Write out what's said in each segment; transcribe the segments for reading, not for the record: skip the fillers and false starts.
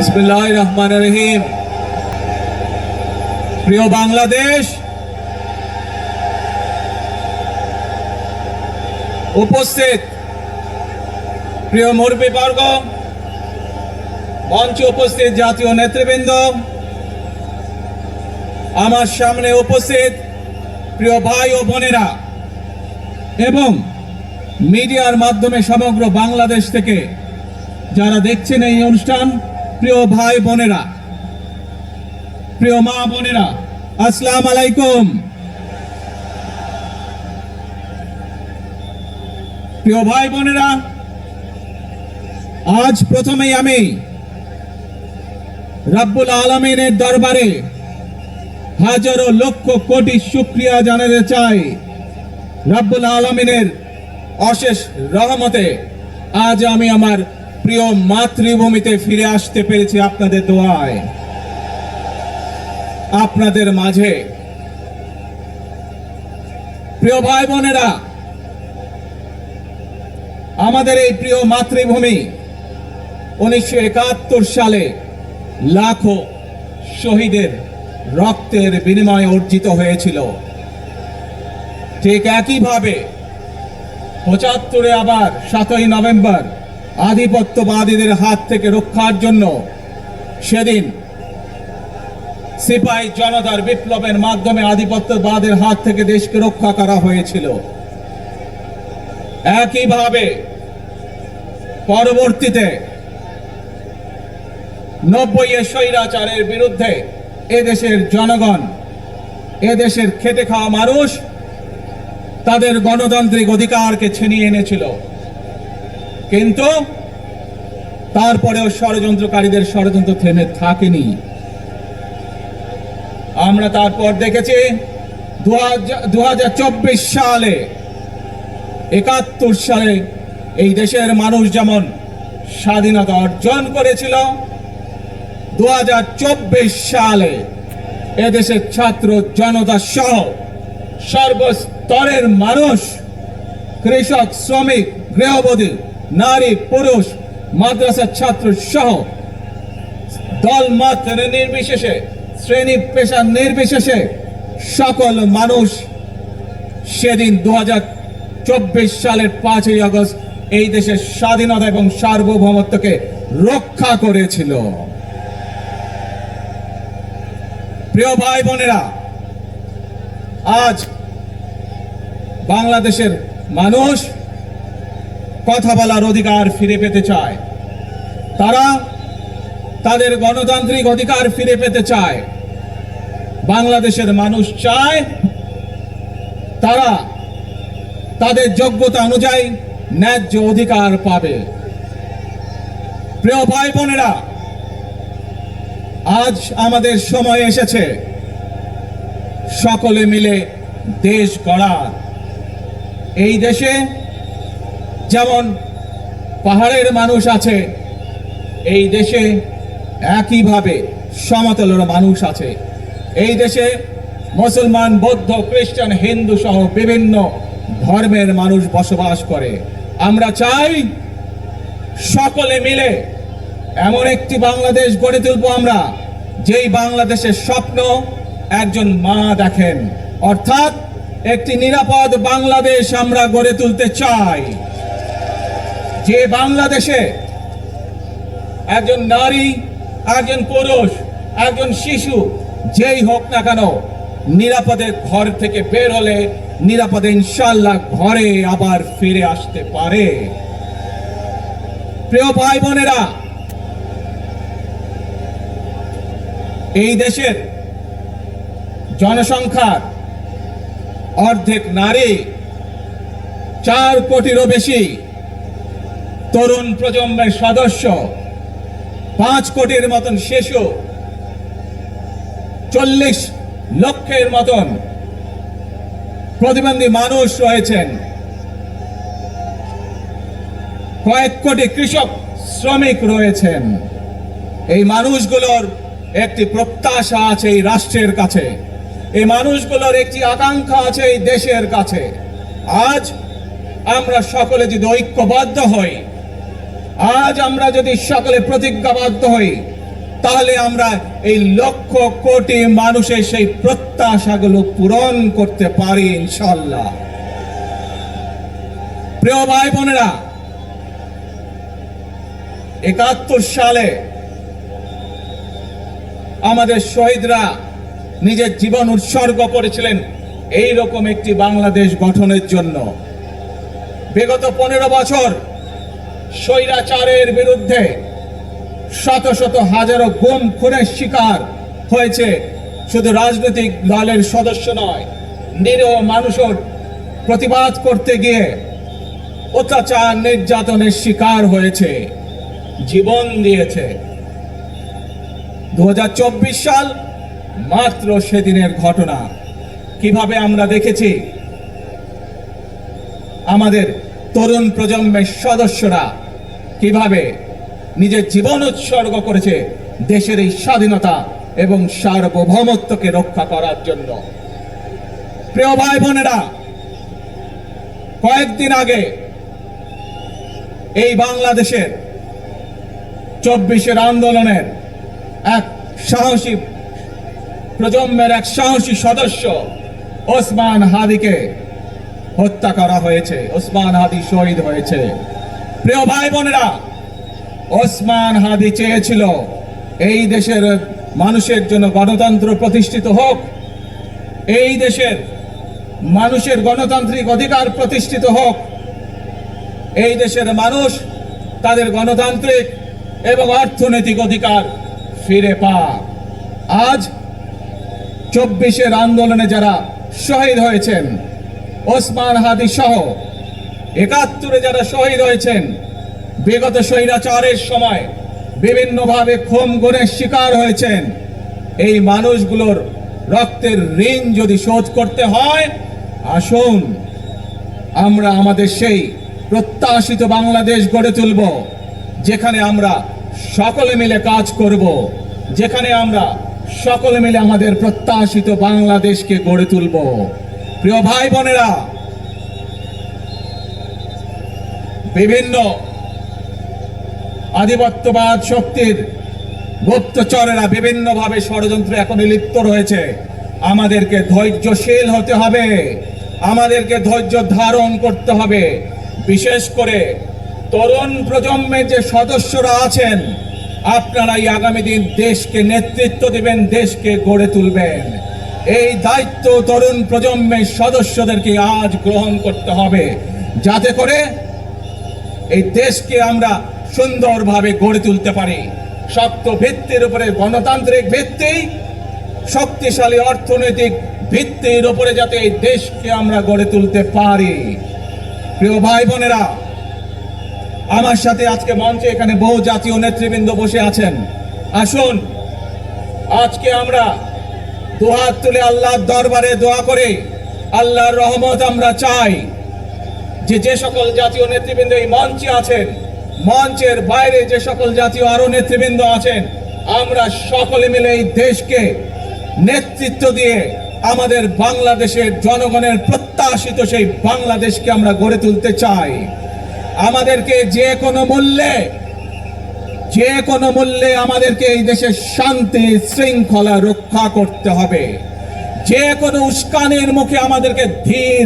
বিসমিল্লাহির রহমানির রহিম। প্রিয় বাংলাদেশ, উপস্থিত প্রিয় মুরব্বীবর্গ, মঞ্চে উপস্থিত জাতীয় নেতৃবৃন্দ, আমার সামনে উপস্থিত প্রিয় ভাই ও বোনেরা এবং মিডিয়ার মাধ্যমে সমগ্র বাংলাদেশ থেকে যারা দেখছেন এই অনুষ্ঠান, প্রিয় ভাই বোনেরা, প্রিয় মা বোনেরা, আসসালামু আলাইকুম। প্রিয় ভাই বোনেরা, আজ প্রথমেই আমি রব্বুল আলামিনের দরবারে হাজারো লক্ষ কোটি শুকরিয়া জানাতে চাই। রব্বুল আলামিনের অশেষ রহমতে আজ আমি আমার প্রিয় মাতৃভূমিতে ফিরে আসতে পেরেছি আপনাদের দোয়ায়, আপনাদের মাঝে। প্রিয় ভাই বোনেরা, আমাদের এই প্রিয় মাতৃভূমি 1971 সালে লাখো শহীদের রক্তের বিনিময়ে অর্জিত হয়েছিল। ঠিক একইভাবে 75-এ আবার 7ই নভেম্বর আধিপত্যবাদীদের হাত থেকে রক্ষার জন্য সেদিন সিপাহী জনতার বিপ্লবের মাধ্যমে আধিপত্যবাদের হাত থেকে দেশকে রক্ষা করা হয়েছিল। একইভাবে পরবর্তীতে 90-এর স্বৈরাচারের বিরুদ্ধে এদেশের জনগণ, এদেশের খেটে খাওয়া মানুষ তাদের গণতান্ত্রিক অধিকারকে ছিনিয়ে এনেছিল। কিন্তু তারপরেও ষড়যন্ত্রকারীদের ষড়যন্ত্র থেমে থাকেনি। আমরা তারপর দেখেছি 2024 সালে, 71 সালে এই দেশের মানুষ যেমন স্বাধীনতা অর্জন করেছিল, 2024 সালে এদেশের ছাত্র জনতা সহ সর্বস্তরের মানুষ, কৃষক, শ্রমিক, গৃহবধূ, নারী, পুরুষ, মাদ্রাসার ছাত্র সহ দলমত নির্বিশেষে, শ্রেণী পেশা নির্বিশেষে সকল মানুষ সেদিন 2024 সালের 5ই আগস্ট এই দেশের স্বাধীনতা এবং সার্বভৌমত্বকে রক্ষা করেছিল। প্রিয় ভাই বোনেরা, আজ বাংলাদেশের মানুষ কথা বলার অধিকার ফিরে পেতে চায়। তারা তাদের গণতান্ত্রিক অধিকার ফিরে পেতে চায়। বাংলাদেশের মানুষ চায় তারা তাদের যোগ্যতা অনুযায়ী ন্যায্য অধিকার পাবে। প্রিয় ভাই বোনেরা, আজ আমাদের সময় এসেছে সকলে মিলে দেশ গড়ার। এই দেশে যেমন পাহাড়ের মানুষ আছে, এই দেশে একইভাবে সমতলের মানুষ আছে। এই দেশে মুসলমান, বৌদ্ধ, খ্রিস্টান, হিন্দু সহ বিভিন্ন ধর্মের মানুষ বসবাস করে। আমরা চাই সকলে মিলে এমন একটি বাংলাদেশ গড়ে তুলব আমরা, যেই বাংলাদেশের স্বপ্ন একজন মা দেখেন, অর্থাৎ একটি নিরাপদ বাংলাদেশ আমরা গড়ে তুলতে চাই। যে বাংলাদেশে একজন নারী, একজন পুরুষ, একজন শিশু যেই হোক না কেন নিরাপদে ঘর থেকে বের হলে নিরাপদে ইনশাআল্লাহ ঘরে আবার ফিরে আসতে পারে। প্রিয় ভাই বোনেরা, এই দেশের জনসংখ্যার অর্ধেক নারী, 4 কোটিরও বেশি তরুণ প্রজন্মের সদস্য, 5 কোটির মতন শিশু, 40 লক্ষের মতন প্রতিবন্ধী মানুষ রয়েছেন, কয়েক কোটি কৃষক, শ্রমিক রয়েছেন। এই মানুষগুলোর একটি প্রত্যাশা আছে এই রাষ্ট্রের কাছে, এই মানুষগুলোর একটি আকাঙ্ক্ষা আছে এই দেশের কাছে। আজ আমরা সকলে যদি ঐক্যবদ্ধ হই, আজ আমরা যদি সকলে প্রতিজ্ঞাবদ্ধ হই, তাহলে আমরা এই লক্ষ কোটি মানুষের সেই প্রত্যাশাগুলো পূরণ করতে পারি ইনশাআল্লাহ। প্রিয় ভাই বোনেরা, ৭১ সালে আমাদের শহীদরা নিজের জীবন উৎসর্গ করেছিলেন এই রকম একটি বাংলাদেশ গঠনের জন্য। বিগত ১৫ বছর স্বৈরাচারের বিরুদ্ধে শত শত হাজারো গুম খুনের শিকার হয়েছে শুধু রাজনৈতিক দলের সদস্য নয়, নিরীহ মানুষের প্রতিবাদ করতে গিয়ে অত্যাচার নির্যাতনের শিকার হয়েছে, জীবন দিয়েছে। ২০২৪ সাল মাত্র সেদিনের ঘটনা। কিভাবে আমরা দেখেছি আমাদের তরুণ প্রজন্মের সদস্যরা কিভাবে নিজের জীবন উৎসর্গ করেছে দেশের এই স্বাধীনতা এবং সার্বভৌমত্বকে রক্ষা করার জন্য। প্রিয় ভাই বোনেরা, কয়েকদিন আগে এই বাংলাদেশের ২৪ আন্দোলনের এক সাহসী প্রজন্মের এক সাহসী সদস্য ওসমান হাদিকে হত্যা করা হয়েছে। ওসমান হাদি শহীদ হয়েছে। প্রিয় ভাই বোনেরা, ওসমান হাদি চেয়েছিল এই দেশের মানুষের জন্য গণতন্ত্র প্রতিষ্ঠিত হোক, এই দেশের মানুষের গণতান্ত্রিক অধিকার প্রতিষ্ঠিত হোক, এই দেশের মানুষ তাদের গণতান্ত্রিক এবং অর্থনৈতিক অধিকার ফিরে পাক। আজ ২৪ আন্দোলনে যারা শহীদ হয়েছেন, ওসমান হাদি সহ ৭১ যারা শহীদ হয়েছেন, বিগত স্বৈরাচারের সময় বিভিন্নভাবে খুন গুমের শিকার হয়েছেন, এই মানুষগুলোর রক্তের ঋণ যদি শোধ করতে হয়, আসুন আমরা আমাদের সেই প্রত্যাশিত বাংলাদেশ গড়ে তুলব, যেখানে আমরা সকলে মিলে কাজ করব, যেখানে আমরা সকলে মিলে আমাদের প্রত্যাশিত বাংলাদেশকে গড়ে তুলব। প্রিয় ভাই বোনেরা, বিভিন্ন আধিপত্যবাদ শক্তির গুপ্তচরেরা বিভিন্নভাবে ষড়যন্ত্রে এখন লিপ্ত রয়েছে। আমাদেরকে ধৈর্যশীল হতে হবে, আমাদেরকে ধৈর্য ধারণ করতে হবে। বিশেষ করে তরুণ প্রজন্মের যে সদস্যরা আছেন, আপনারাই আগামী দিন দেশকে নেতৃত্ব দিবেন, দেশকে গড়ে তুলবেন। এই দায়িত্ব তরুণ প্রজন্মের সদস্যদেরকে আজ গ্রহণ করতে হবে, যাতে করে এই দেশকে আমরা সুন্দরভাবে গড়ে তুলতে পারি। শক্ত ভিত্তির উপরে, গণতান্ত্রিক ভিত্তি, শক্তিশালী অর্থনৈতিক ভিত্তির উপরে যাতে এই দেশকে আমরা গড়ে তুলতে পারি। প্রিয় ভাই বোনেরা, আমার সাথে আজকে মঞ্চে এখানে বহু জাতীয় নেতৃবৃন্দ বসে আছেন। আসুন আজকে আমরা দুহাত তুলে আল্লাহর দরবারে দোয়া করে আল্লাহর রহমত আমরা চাই। যে সকল জাতীয় নেতৃবৃন্দ এই মঞ্চে আছেন, মঞ্চের বাইরে যে সকল জাতীয় আরো নেতৃবৃন্দ আছেন, আমরা সকলে মিলে এই দেশকে নেতৃত্ব দিয়ে আমাদের বাংলাদেশের জনগণের প্রত্যাশিত সেই বাংলাদেশকে আমরা গড়ে তুলতে চাই। আমাদেরকে যে কোনো মূল্যে আমাদেরকে এই দেশের শান্তি শৃঙ্খলা রক্ষা করতে হবে। যে কোনো উস্কানির মুখে আমাদেরকে ধীর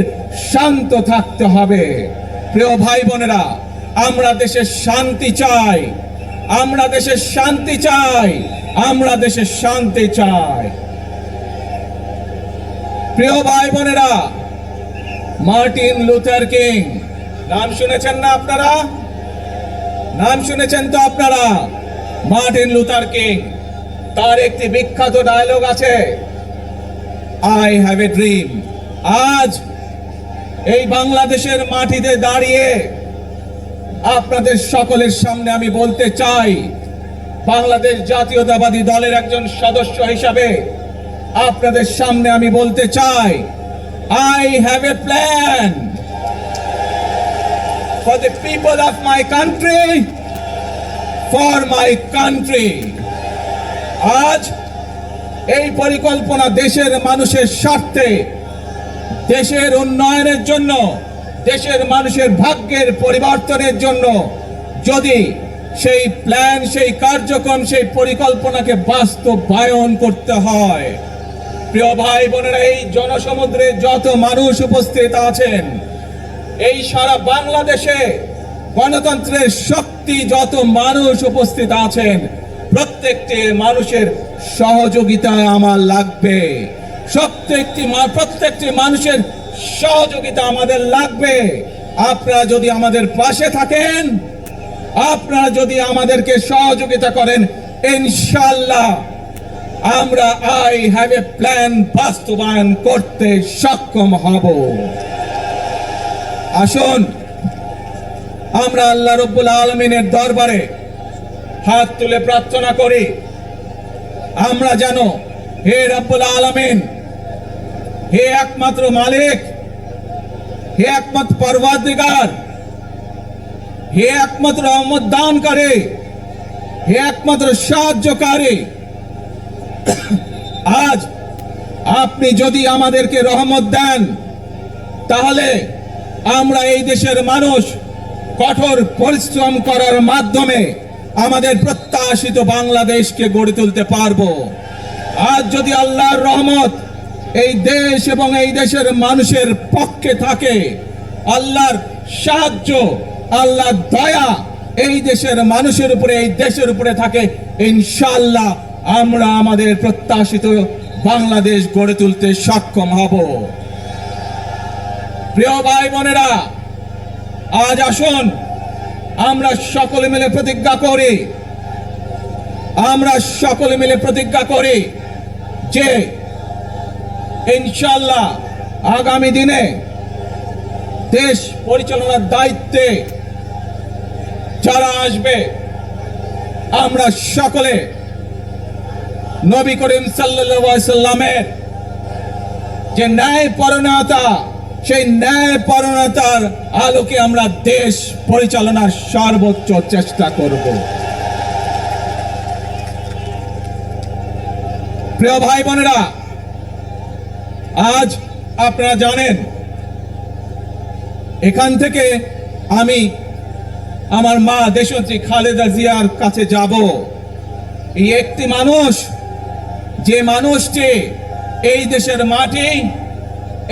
শান্ত থাকতে হবে। প্রিয় ভাই বোনেরা, আমরা দেশের শান্তি চাই, আমরা দেশের শান্তি চাই, আমরা দেশের শান্তি চাই। প্রিয় ভাই বোনেরা, মার্টিন লুথার কিং নাম শুনেছেন না আপনারা? নাম শুনেছেন তো আপনারা? মার্টিন লুথার কিং, তার একটি বিখ্যাত ডায়লগ আছে, আই হ্যাভ এ ড্রিম। আজ এই বাংলাদেশের মাটিতে দাঁড়িয়ে আপনাদের সকলের সামনে আমি বলতে চাই, বাংলাদেশ জাতীয়তাবাদী দলের একজন সদস্য হিসাবে আপনাদের সামনে আমি বলতে চাই, I have a plan for the people of my country, for my country. আজ এই পরিকল্পনা দেশের মানুষের স্বার্থে, দেশের উন্নয়নের জন্য, দেশের মানুষের ভাগ্যের পরিবর্তনের জন্য যদি সেই প্ল্যান, সেই কার্যক্রম, সেই পরিকল্পনাকে বাস্তবায়ন করতে হয়। প্রিয় ভাই বোনেরা, এই জনসমুদ্রে যত মানুষ উপস্থিত আছেন, এই সারা বাংলাদেশে গণতন্ত্রের শক্তি যত মানুষ উপস্থিত আছেন, প্রত্যেকটি মানুষের সহযোগিতা আমার লাগবে। প্রত্যেকটি মানুষের সহযোগিতা আমাদের লাগবে। আপনারা যদি আমাদের পাশে থাকেন, আপনারা যদি আমাদেরকে সহযোগিতা করেন, ইনশাআল্লাহ আমরা আই হ্যাভ এ প্ল্যান বাস্তবায়ন করতে সক্ষম হব। আসুন আমরা আল্লাহ রাব্বুল আলামিনের দরবারে হাত তুলে প্রার্থনা করি, আমরা যেন, হে রাব্বুল আলামিন, হে একমাত্র মালিক, হে একমাত্র পরওয়ারদিগার, হে একমাত্র রহমত দানকারী, হে একমাত্র সাহায্যকারী, আজ আপনি যদি আমাদেরকে রহমত দেন, তাহলে আমরা এই দেশের মানুষ কঠোর পরিশ্রম করার মাধ্যমে আমাদের প্রত্যাশিত বাংলাদেশকে গড়ে তুলতে পারবো। আজ যদি আল্লাহর রহমত এই দেশ এবং এই দেশের মানুষের পক্ষে থাকে, আল্লাহর সাহায্য, আল্লাহর দয়া এই দেশের মানুষের উপরে, এই দেশের উপরে থাকে, ইনশাআল্লাহ আমরা আমাদের প্রত্যাশিত বাংলাদেশ গড়ে তুলতে সক্ষম হব। প্রিয় ভাই বোনেরা, আজ আসুন আমরা সকলে মিলে প্রতিজ্ঞা করি, আমরা সকলে মিলে প্রতিজ্ঞা করি যে ইনশাআল্লাহ আগামী দিনে দেশ পরিচালনার দায়িত্বে যারা আসবে, আমরা সকলে নবী করিম সাল্লাল্লাহু আলাইহি সাল্লামের যে ন্যায়পরায়ণতা, সেই ন্যায়পরায়ণতার আলোকে আমরা দেশ পরিচালনার সর্বোচ্চ চেষ্টা করব। প্রিয় ভাই বোনেরা, আজ আপনারা জানেন এখান থেকে আমি আমার মা দেশনেত্রী খালেদা জিয়ার কাছে যাব। এই একটি মানুষ, যে মানুষটি এই দেশের মাটি,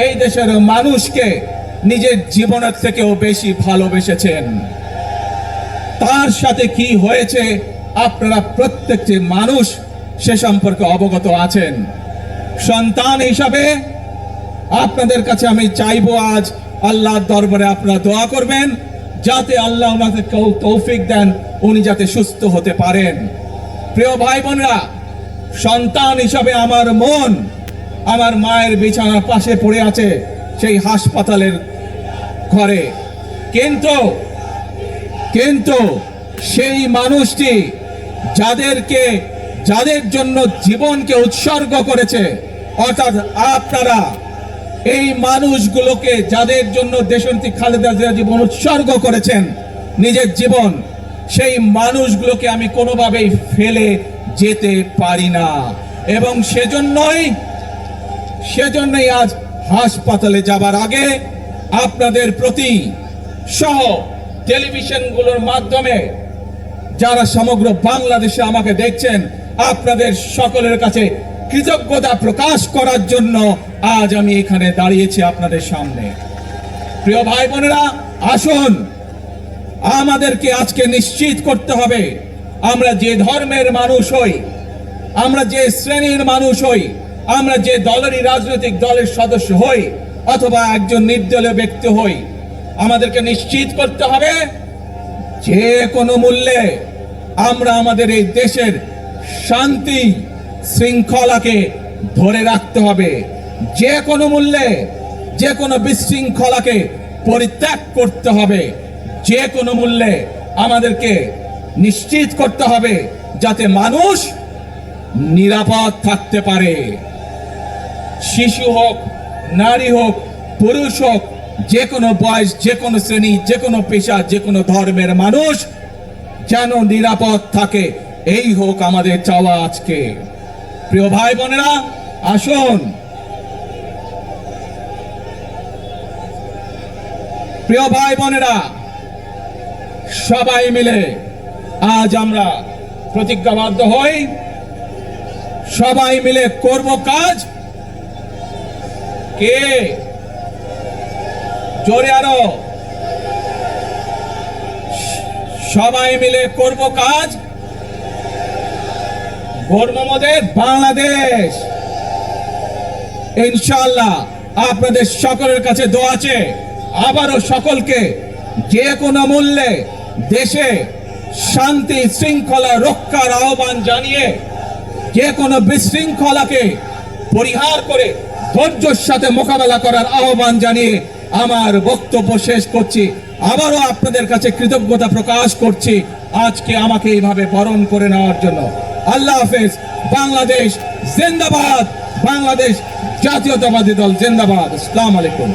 এই দেশের মানুষকে নিজের জীবনের থেকেও বেশি ভালোবেসেছেন। তার সাথে কি হয়েছে আপনারা প্রত্যেকটি মানুষ সে সম্পর্কে অবগত আছেন। সন্তান হিসাবে আপনাদের কাছে আমি চাইবো, আজ আল্লাহর দরবারে আপনারা দোয়া করবেন যাতে আল্লাহ ওনাকে তৌফিক দেন, উনি যাতে সুস্থ হতে পারেন। প্রিয় ভাই বোনেরা, সন্তান হিসাবে আমার মন আমার মায়ের বিছানার পাশে পড়ে আছে সেই হাসপাতালের ঘরে, কিন্তু সেই মানুষটি যাদের জন্য জীবনকে উৎসর্গ করেছে, অর্থাৎ আপনারা এই মানুষগুলোকে, যাদের জন্য দেশনেত্রী খালেদা জিয়া জীবন উৎসর্গ করেছেন, নিজের জীবন, সেই মানুষগুলোকে আমি কোনোভাবেই ফেলে যেতে পারি না। এবং সেজন্যই আজ হাসপাতালে যাবার আগে আপনাদের প্রতি সহ টেলিভিশনগুলোর মাধ্যমে যারা সমগ্র বাংলাদেশে আমাকে দেখছেন, আপনাদের সকলের কাছে কৃতজ্ঞতা প্রকাশ করার জন্য আজ আমি এখানে দাঁড়িয়েছি আপনাদের সামনে। প্রিয় ভাই বোনেরা, আসুন আমাদেরকে আজকে নিশ্চিত করতে হবে, আমরা যে ধর্মের মানুষ হই, আমরা যে শ্রেণীর মানুষ হই, আমরা যে দলেরই রাজনৈতিক দলের সদস্য হই অথবা একজন নির্দলীয় ব্যক্তি হই, আমাদেরকে নিশ্চিত করতে হবে যে কোনো মূল্যে আমরা আমাদের এই দেশের শান্তি শৃঙ্খলাকে ধরে রাখতে হবে। যে কোনো মূল্যে যে কোনো বিশৃঙ্খলাকে পরিত্যাগ করতে হবে। যে কোনো মূল্যে আমাদেরকে নিশ্চিত করতে হবে যাতে মানুষ নিরাপদ থাকতে পারে। শিশু হোক, নারী হোক, পুরুষ হোক, যে কোনো বয়স, যে কোনো শ্রেণী, যে কোনো পেশা, যে কোনো ধর্মের মানুষ যেন নিরাপদ থাকে, এই হোক আমাদের চাওয়া আজকে। প্রিয় ভাই বোনেরা, আসুন সবাই মিলে আজ আমরা প্রতিজ্ঞাবদ্ধ হই, সবাই মিলে করব কাজ। কে জোরে আরো, সবাই মিলে করব কাজ, গড়ব আমাদের বাংলাদেশ। ইনশাআল্লাহ আপনাদের সকলের কাছে দোয়া আছে, আবারও সকলকে যে কোনো মূল্যে দেশে শান্তি শৃঙ্খলা রক্ষার আহ্বান জানিয়ে যে কোনো বিশৃঙ্খলাকে পরিহার করে ধৈর্যের সাথে মোকাবেলা করার আহ্বান জানিয়ে আমার বক্তব্য শেষ করছি। আবারও আপনাদের কাছে কৃতজ্ঞতা প্রকাশ করছি আজকে আমাকে এইভাবে বরণ করে নেওয়ার জন্য। আল্লাহ হাফেজ। বাংলাদেশ জিন্দাবাদ, বাংলাদেশ জাতীয়তাবাদী দল জিন্দাবাদ। আসসালামু আলাইকুম।